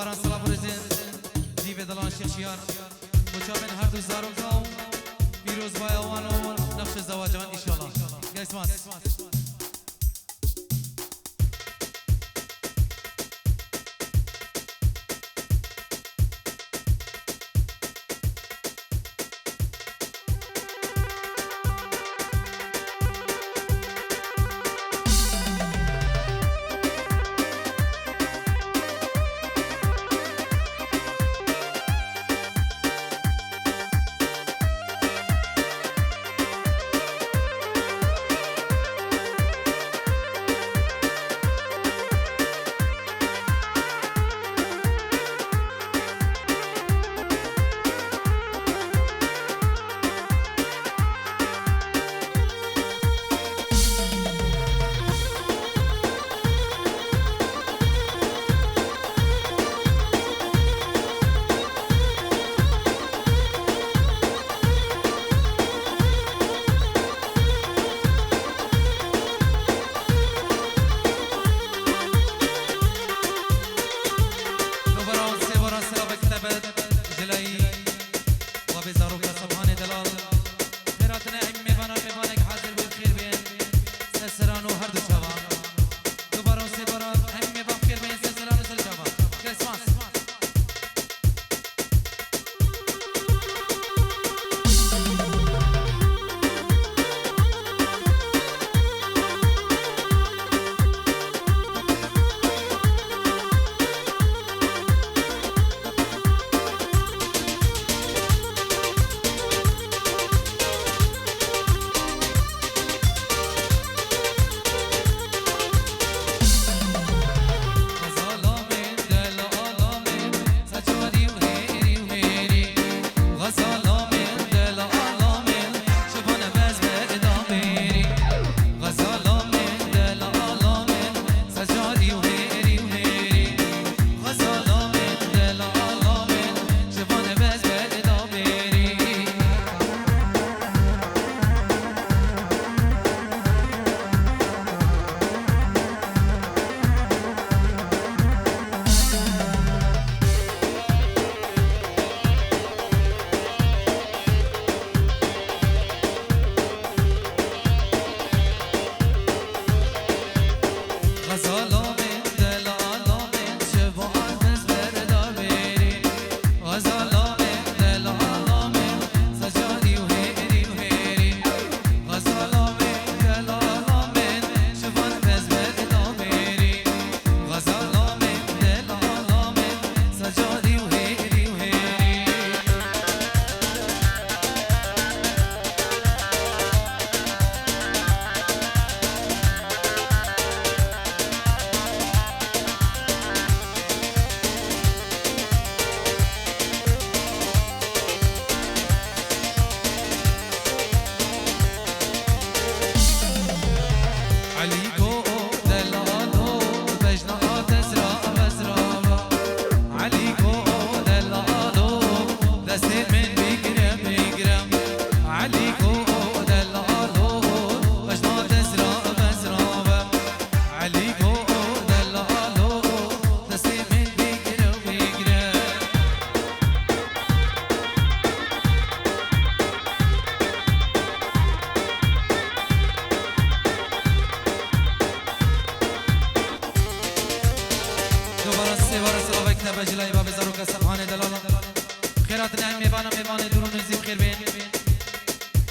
دوباره سلام برزین دیو دلان شیخیار مچابن هر دو زارو کاو پیروز بای اوان و نقش زواجان ایشالله گیسماس بجلای باب زارو کا سبحان دلال خیرات نعم میبانم میبانه درون نزیب خیر بین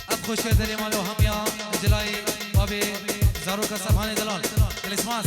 اب خوش دلی مالو همیا بجلای باب زارو کا سبحان دلال کلیسماس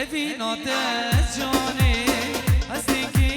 evina te jane hasiki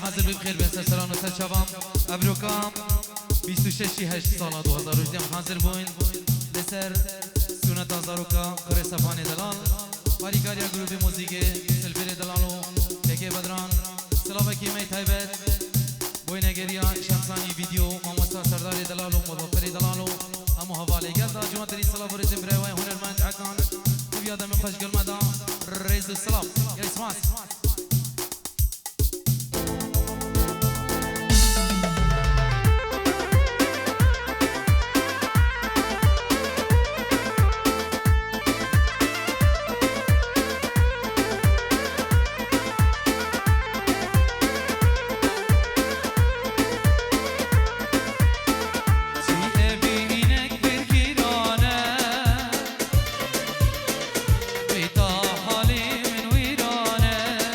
حاضر بخير بين سلام و شباب ابروکام 26 8 سال 2018 حاضر بوین لسر سنت زاروکا کره سفان دلال باریکاریا گروه موزیک سلفیر دلالو تکه بدران سلام کی می تایبت بوین نگریا شمسانی ویدیو مامستا سردار دلالو مظفر دلالو همو حواله گردا جوانتری سلام ورزم روای هنرمند عکان بیادم خوش گلمدا رئیس السلام یا اسماس حالي من ويرانه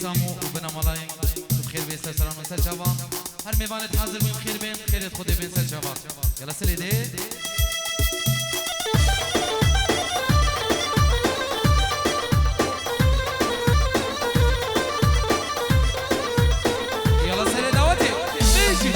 سامو و بنا ملایم بخیر بین سر سلام و سر جوان هر میوانت حاضر بین خیر بین خیرت خود بین سر جوان یلا سلی ده یلا سلی دعوتی بیشی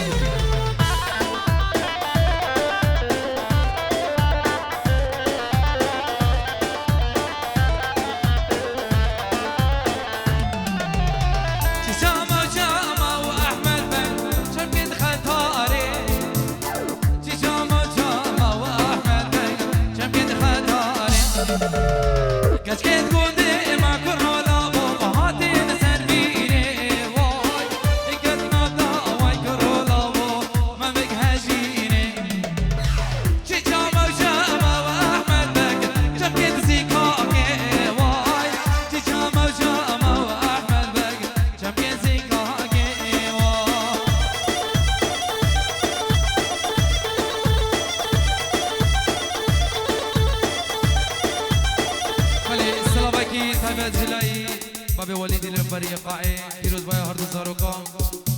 بابي وليدي البرية قاعي فيروز بايا هردو زاروكا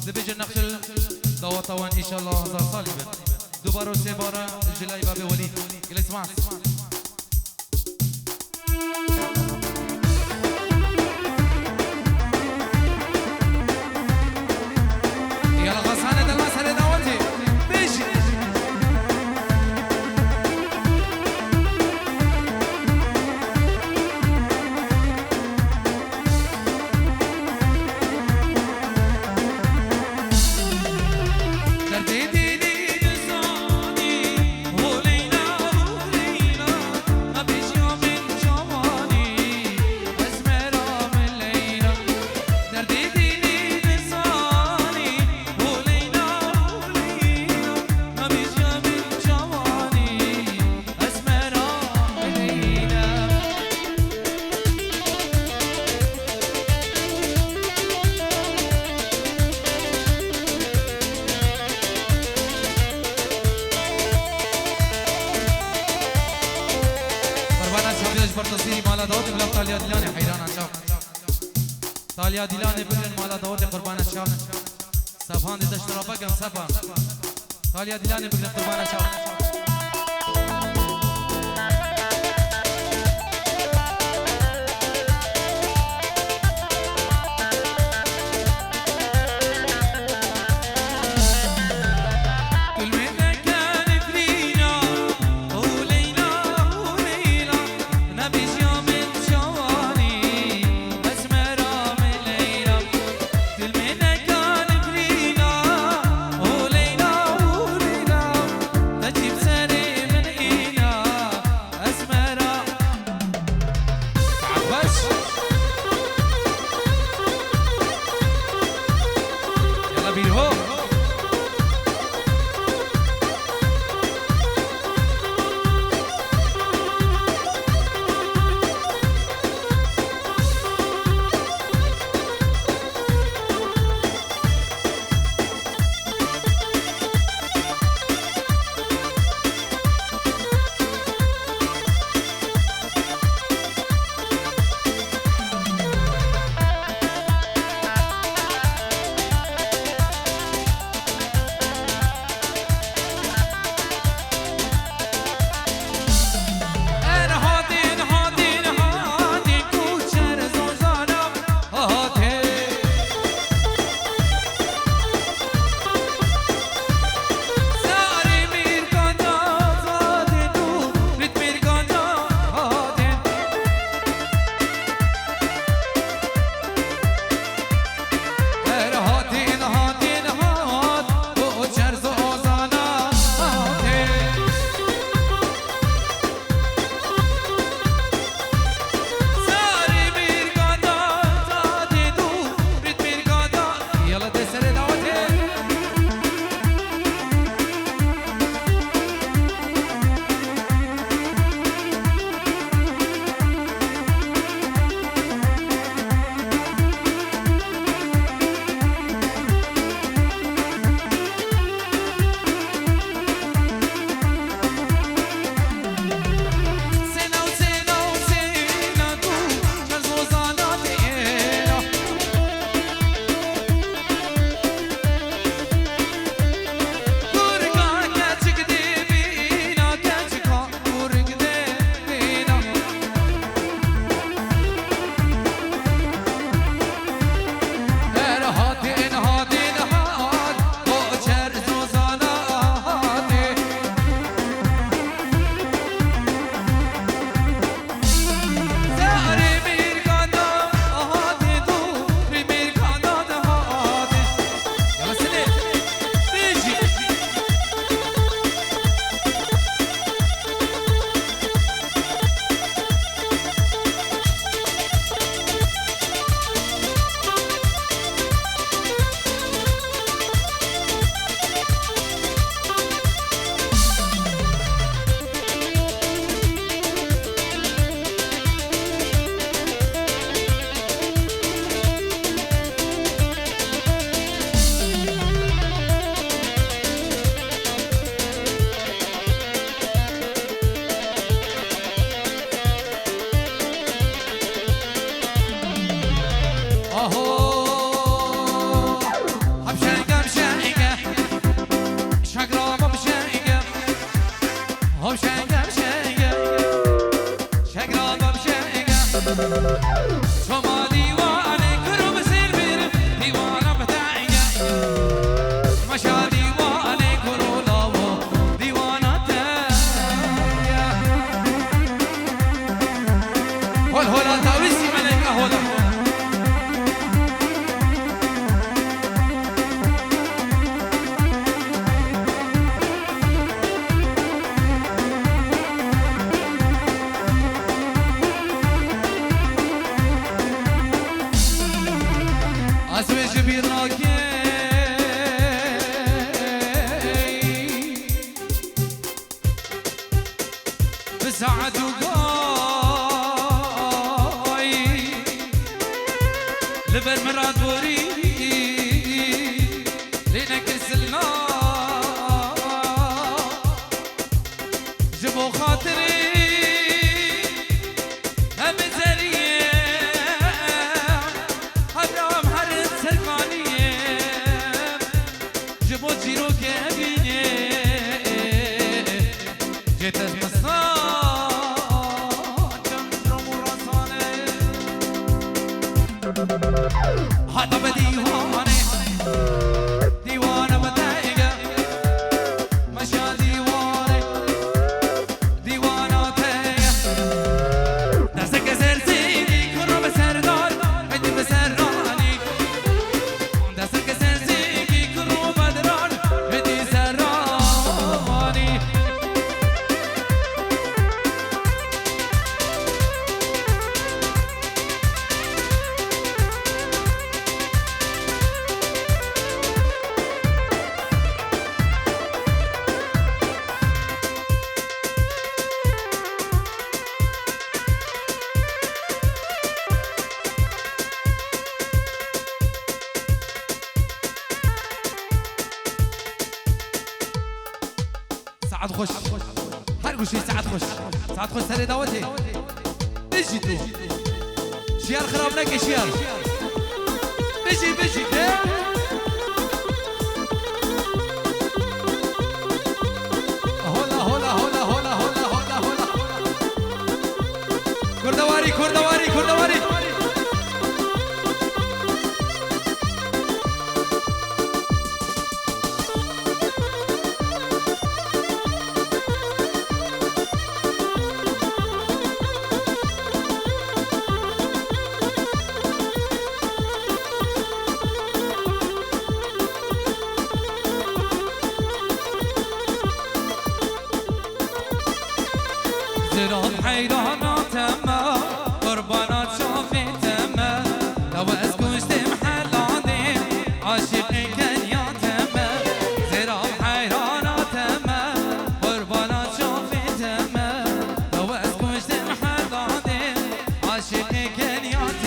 دبيج النقشل دواطوان إن شاء الله هزار صالبا دوبارو سيبارا الجلاي بابي وليد يلا اسمع يلا غصانة المسألة داوتي بيجي برتصيري مالا داود بلا طاليا ديلاني حيران عشاق طاليا ديلاني بلن مالا داود قربان الشام سفان دي دشترا بقم سفان طاليا ديلاني بلن قربان الشام That you هم شنگم شنگم شنگرابم شنگم شما دیوانه کرو بسیر بیرم دیوانم بتنگم مشا دیوانه کرو لاو دیوانه تنگم هول هولا تاویسی ملکه هولا أزواج بيراكي بسعد وقاي لبر مراد بوري لينا كسلنا جبو خاطري هم زريه حرام حرد سرقانيه جبو جيرو كابيني جيت المصان جمرم ورصاني هذا بديواني ديوانه بدايقه مشى ديواني ديوانه تايه دستك سرسيني كرو بسردار عندي بسراني دستك سرسيني كرو بدران عندي سراني سعد خوش هر گوشی سعد خوش سر دعوتی بجی تو شیار خراب نکه شیار بجی هولا هولا هولا هولا هولا هولا هولا کردواری کردواری کردواری زراب حيرانات ما قربانات شافت ما لو اسكنت محلاني عاشق كنيات ما زراب حيرانات ما قربانات شافت ما لو اسكنت محلاني عاشق كنيات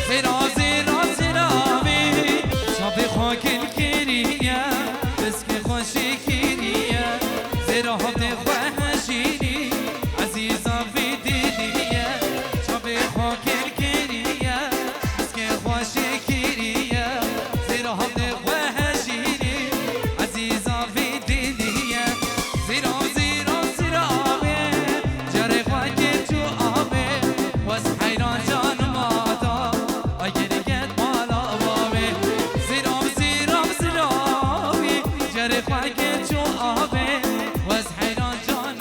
زرا زرا زرابي شافي خاك الكريه بسكي خوشي كريه زرا هبت خوشيني عزيزة في دنيا شبي خوك الكرية مسكي خوشي كرية زيرا هبني خوهجيني عزيزة في دنيا زيرا زيرا زيرا آبي جري خوك جو آبي واس حيران جان مادا اگر گد مالا بابي زيرا زيرا زيرا آبي جري خوك جو آبي واس حيران جان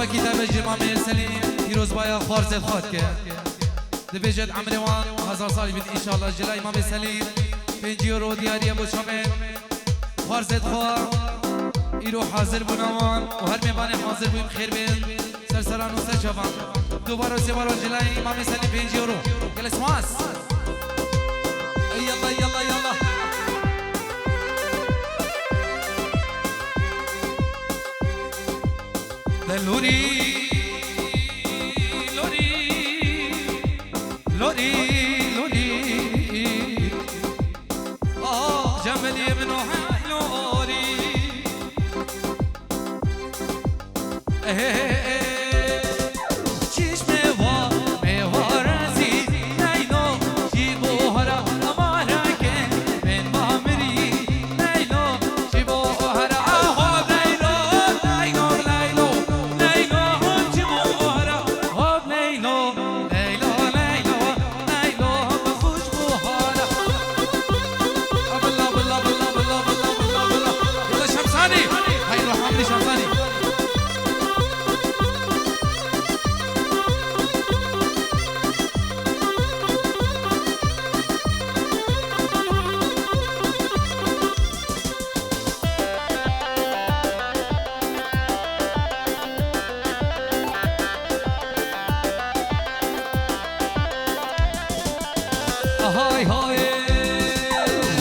سلام کتاب جمع سلیم پیروز بایا خارزت خود که دبیجت عمروان 1000 سالی بید انشاءالله جلای امام سلیم 5 یورو دیاریه بو شامل خارزت خواه ایرو حاضر بونوان و هر میبان حاضر بویم خیر بین سرسران و سرچوان دوباره و سه بار جلای امام سلیم 5 یورو گل اسماس یلا یلا یلا لوري لوري لوري لوري جملي منو لوري چیش میوار رازی نیلو جیبو هرا امارا که من مامری نیلو جیبو هرا آهو نیلو نیلو نیلو نیلو جیبو هرا آب نیلو نیلو نیلو نیلو بخوش بو هرا بالله بالله بالله بالله بالله بالله بالله يلا شمساني هاي روح عمري شمساني هاي هاي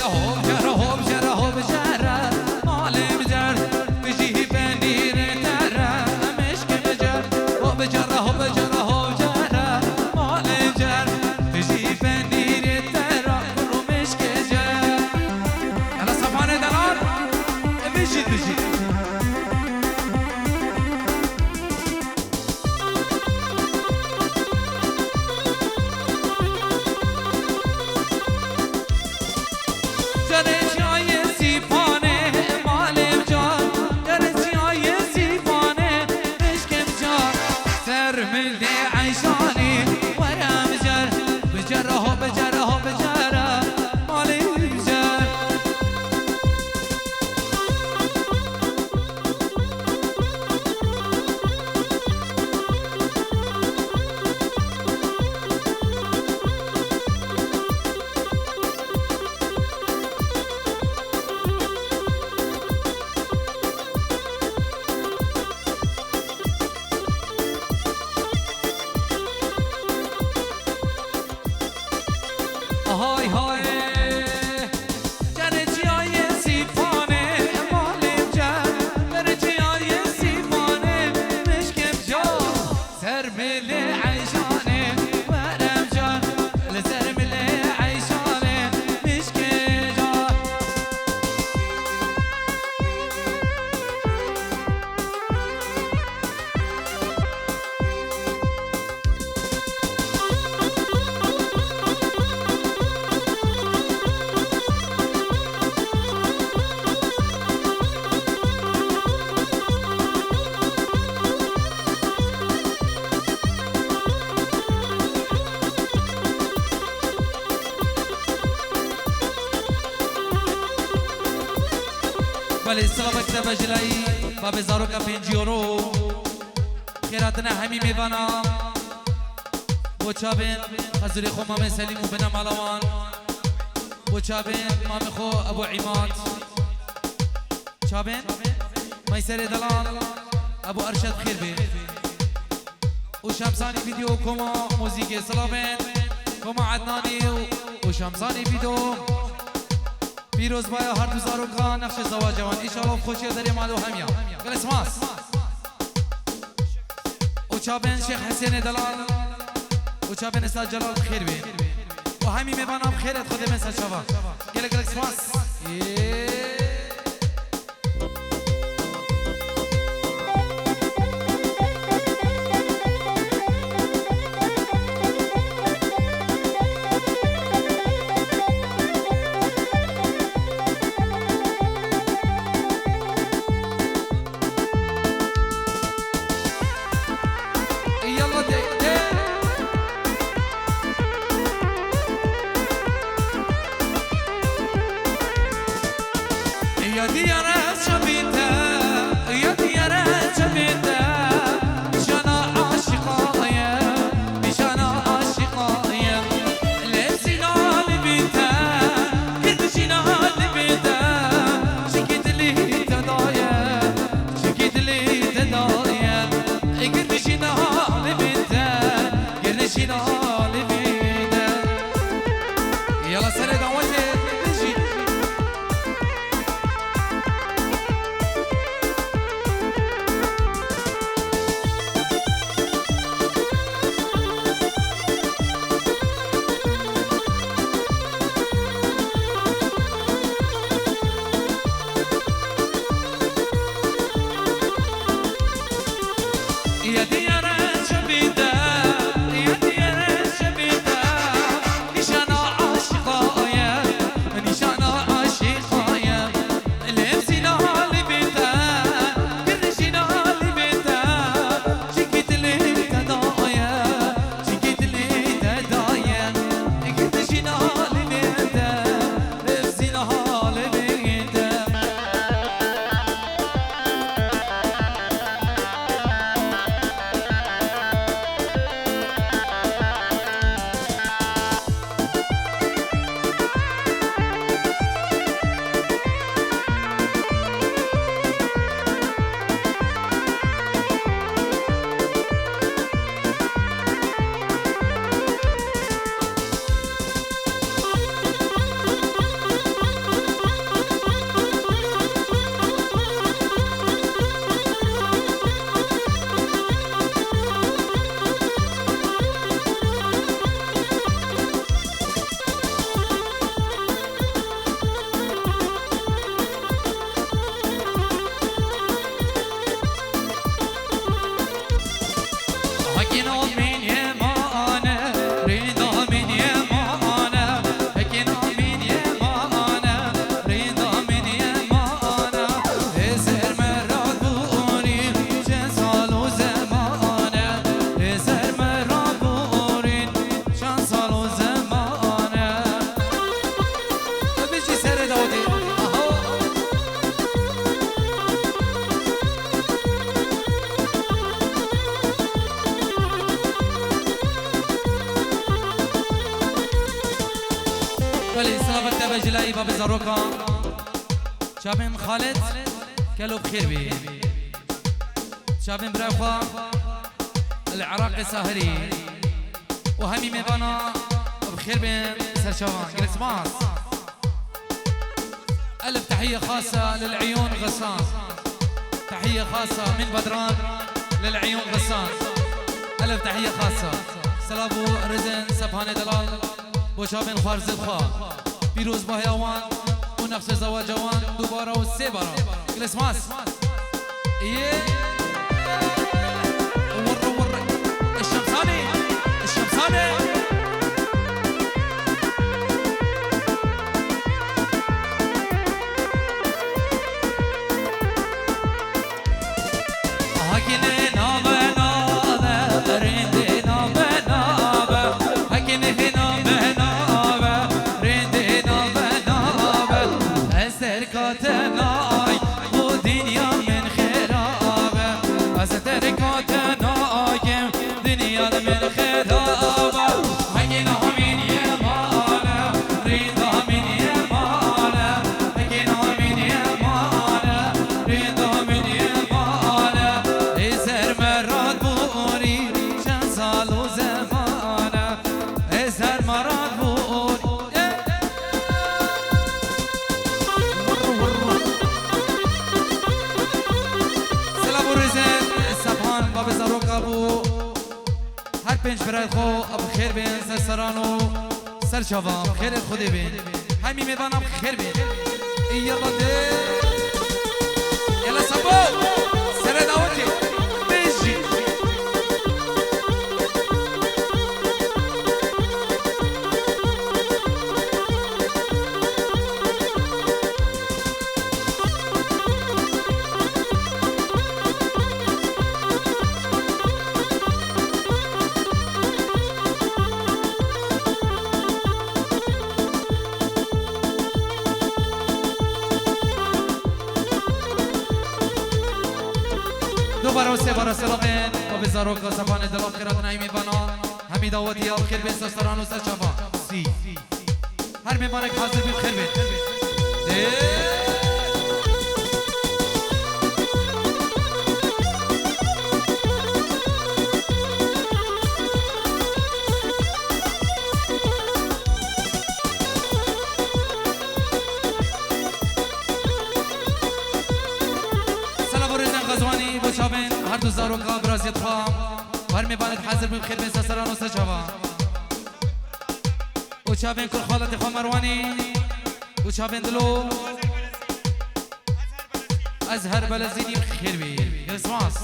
هوب جرى هوب جرى هوب جرى معلم جر بيجي بندير ترى مشك بجر هوب جرى هوب جرى هوب جرى معلم جر بيجي بندير ترى كرو مشك جر على صفان دلال بيجي بيجي هاي هاي جرجي آي سيفانه مالم جر جرجي آي سيفانه مشكم جار سرمل عيشانه ورم جار لسرمل عيشانه مشكم جار ولی سلام کتاب جلای باب زاروکا 5 یورو خیراتنا همی میوانا بوچابن حضور خو مام سلیم و بنام علوان بوچابن مام خو ابو عماد چابن میسر دلال ابو ارشد خیر بی و شمسانی ویدیو کما موزیک سلامن کما عدنانی و شمسانی ویدیو پیروز بایا هر دو زاروکا نقش زواج جوان ایشالله خوشی داری مالو همیا گل اسماس و چابن شیخ حسین دلال و چابن استاد جلال خیر بین و همی میبانم خیرت خود من سر شوا گل گل اسماس بلي صلابة تبجلائي باب زاروكا شابين خالد كلو بخير بي شابين براخوا العراق ساهري وهمي ميبانا بخير بين سرشوان كريسماس ألف تحية خاصة للعيون غسان تحية خاصة من بدران للعيون غسان ألف تحية خاصة سلابو رزن سبحان دلال بوشابين خارز الخوا بيروز باهيوان ونفس زواجوان دوبارة والسيبارة كريسماس إيه ور الشمساني پنج برای خو اب خیر بین سر سرانو سر شوام خیر خودی بین همی میدانم خیر بین یلا ده یلا سبو سر داوتی بیشی دوباره سه بار سلامین و بزارو که زبان دلم خیرات نایمی بنا همی دعوتی آب خیر بین سرسران و سرچابا سی هر میمانه که حاضر بیم خیر بین شابين هردو زاروكا برازيت خام وهرمي بانت حاضر بخير بين سسران وسجوا وشابين كل خالتي خام مرواني وشابين دلو أزهر بلزيني بخير بي كريسماس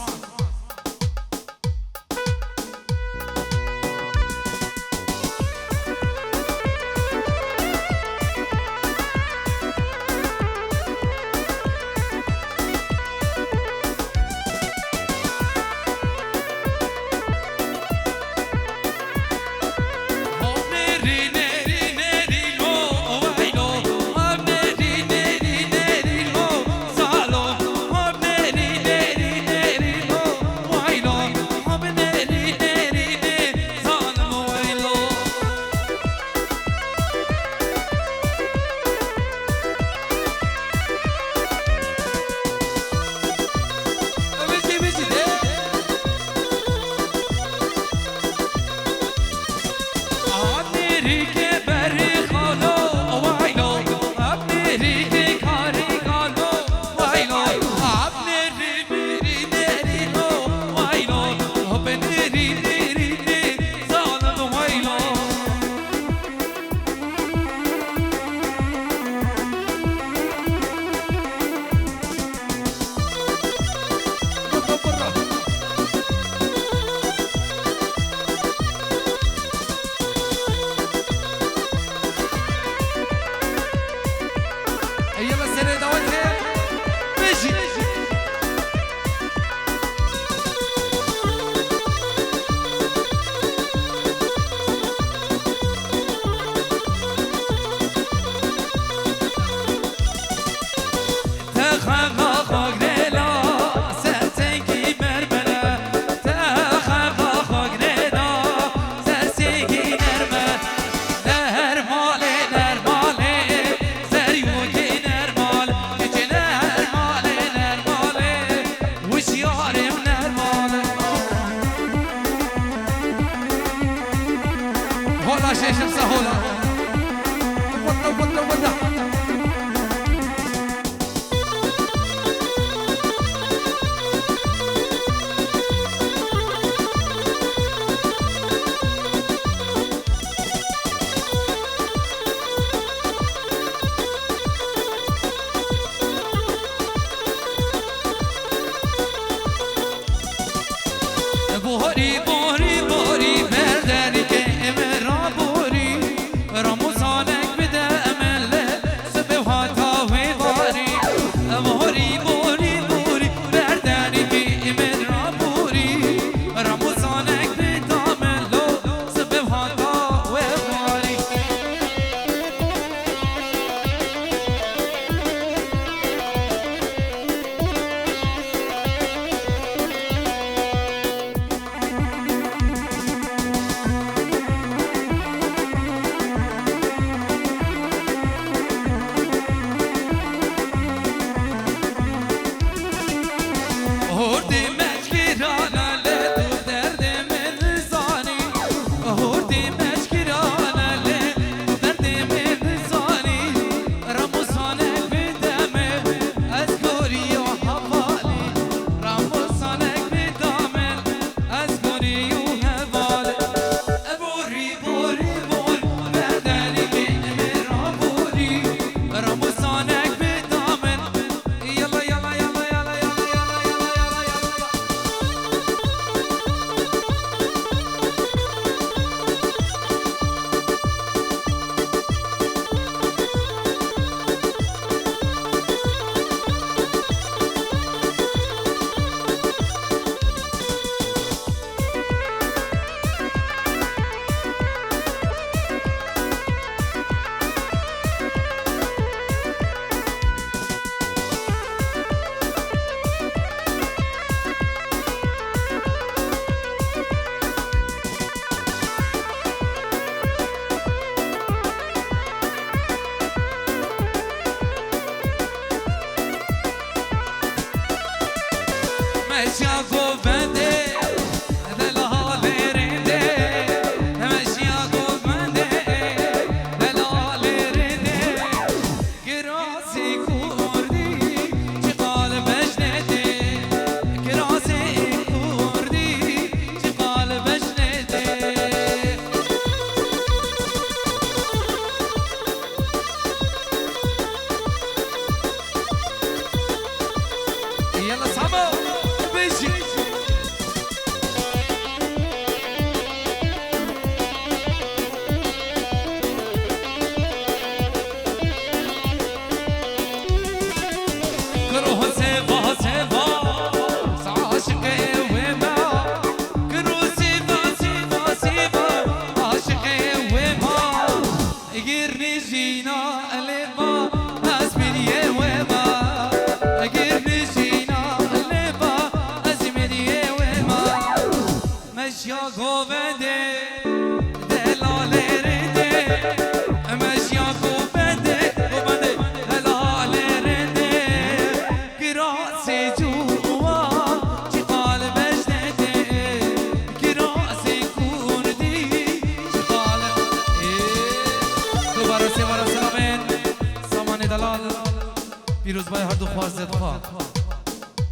پیروز بای هر دو خوازد خواه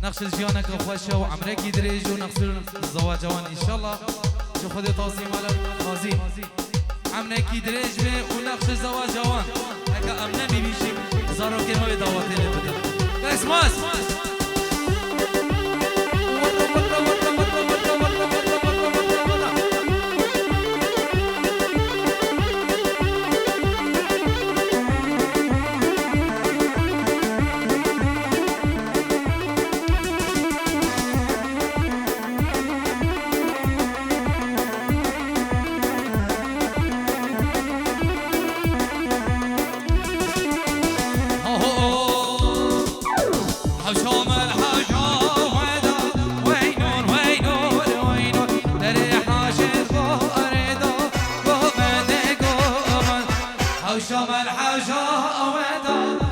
نقش الجیانه که خوشه و عمره کی دریج و نقش الزواج جوان انشالله جو خود تاصیم على خازی عمره کی دریج به و نقش الزواج جوان اگه امنه میبیشیم زارو که ما دعوتی نبوده اسماس شمال حاجة ودا